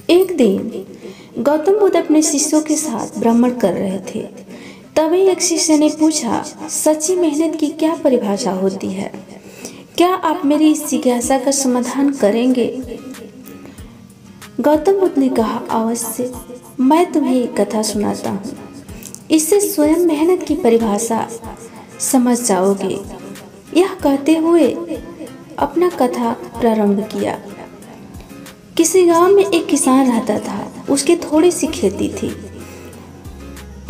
एक दिन गौतम बुद्ध अपने शिष्यों के साथ भ्रमण कर रहे थे। तभी एक शिष्य ने पूछा, सच्ची मेहनत की क्या परिभाषा होती है? क्या आप मेरी इस जिज्ञासा का समाधान करेंगे? गौतम बुद्ध ने कहा, अवश्य, मैं तुम्हें एक कथा सुनाता हूँ। इससे स्वयं मेहनत की परिभाषा समझ जाओगे। यह कहते हुए अपना कथा प्रारंभ किया। किसी गांव में एक किसान रहता था। उसकी थोड़ी सी खेती थी।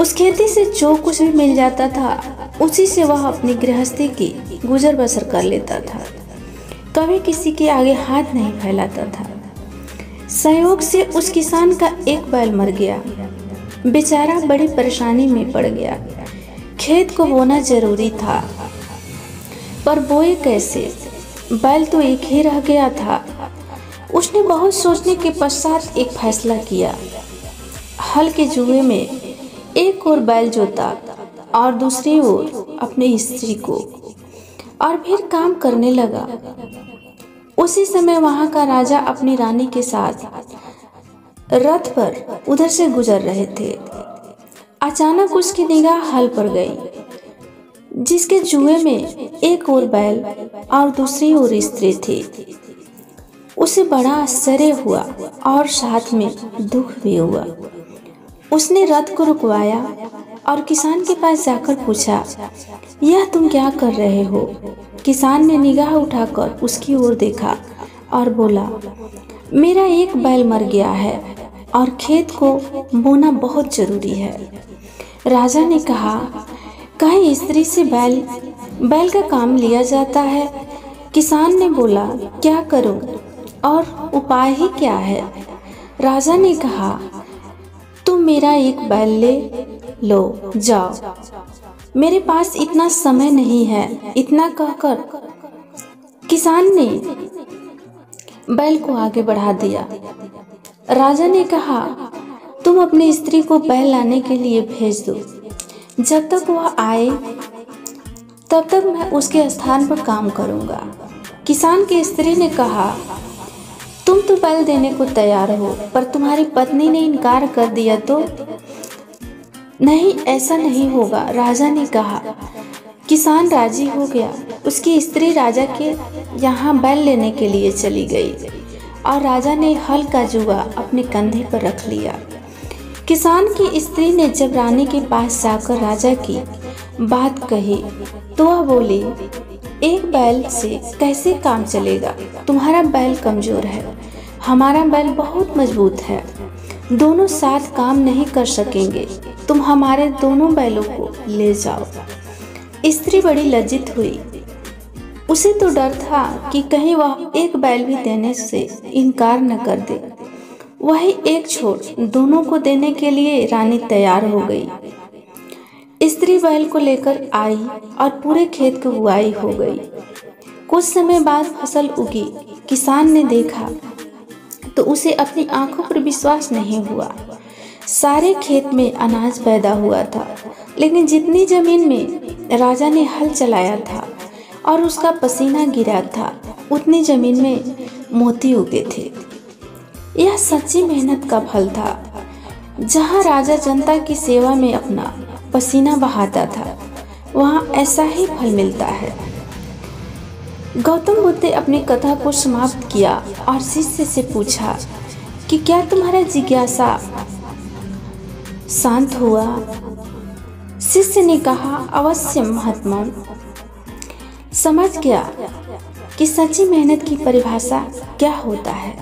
उस खेती से जो कुछ भी मिल जाता था उसी से वह अपनी गृहस्थी की गुजर बसर कर लेता था। कभी किसी के आगे हाथ नहीं फैलाता था। संयोग से उस किसान का एक बैल मर गया। बेचारा बड़ी परेशानी में पड़ गया। खेत को बोना जरूरी था, पर बोए कैसे? बैल तो एक ही रह गया था। उसने बहुत सोचने के पश्चात एक फैसला किया। हल के जुए में एक ओर बैल जोता और दूसरी ओर अपनी स्त्री को, और फिर काम करने लगा। उसी समय वहां का राजा अपनी रानी के साथ रथ पर उधर से गुजर रहे थे। अचानक उसकी निगाह हल पर गई, जिसके जुए में एक ओर बैल और दूसरी ओर स्त्री थी। उसे बड़ा आश्चर्य हुआ और साथ में दुख भी हुआ। उसने रथ को रुकवाया और किसान के पास जाकर पूछा, यह तुम क्या कर रहे हो? किसान ने निगाह उठाकर उसकी ओर देखा और बोला, मेरा एक बैल मर गया है और खेत को बोना बहुत जरूरी है। राजा ने कहा, कहीं स्त्री से बैल का काम लिया जाता है? किसान ने बोला, क्या करूं और उपाय ही क्या है? राजा ने कहा, तुम मेरा एक बैल ले लो, जाओ, मेरे पास इतना समय नहीं है। इतना कहकर किसान ने बैल को आगे बढ़ा दिया। राजा ने कहा, तुम अपनी स्त्री को बैल लाने के लिए भेज दो। जब तक वह आए तब तक मैं उसके स्थान पर काम करूंगा। किसान की स्त्री ने कहा, तुम तो बैल देने को तैयार हो, पर तुम्हारी पत्नी ने इनकार कर दिया तो? नहीं, ऐसा नहीं होगा, राजा ने कहा। किसान राजी हो गया। उसकी स्त्री राजा के यहाँ बैल लेने के लिए चली गई और राजा ने हल का जुआ अपने कंधे पर रख लिया। किसान की स्त्री ने जब रानी के पास जाकर राजा की बात कही तो वह बोली, एक बैल से कैसे काम चलेगा? तुम्हारा बैल कमजोर है, हमारा बैल बहुत मजबूत है। दोनों साथ काम नहीं कर सकेंगे। तुम हमारे दोनों बैलों को ले जाओ। स्त्री बड़ी लज्जित हुई। उसे तो डर था कि कहीं वह एक बैल भी देने से इनकार न कर दे। वही एक छोड़ दोनों को देने के लिए रानी तैयार हो गई। स्त्री बैल को लेकर आई और पूरे खेत की बुआई हो गई। कुछ समय बाद फसल उगी। किसान ने देखा तो उसे अपनी आंखों पर विश्वास नहीं हुआ। सारे खेत में अनाज पैदा हुआ था, लेकिन जितनी जमीन में राजा ने हल चलाया था और उसका पसीना गिरा था, उतनी जमीन में मोती उगे थे। यह सच्ची मेहनत का फल था। जहाँ राजा जनता की सेवा में अपना पसीना बहाता था, वहाँ ऐसा ही फल मिलता है। गौतम बुद्ध ने अपनी कथा को समाप्त किया और शिष्य से पूछा कि क्या तुम्हारा जिज्ञासा शांत हुआ? शिष्य ने कहा, अवश्य महात्मा, समझ गया कि सच्ची मेहनत की परिभाषा क्या होता है।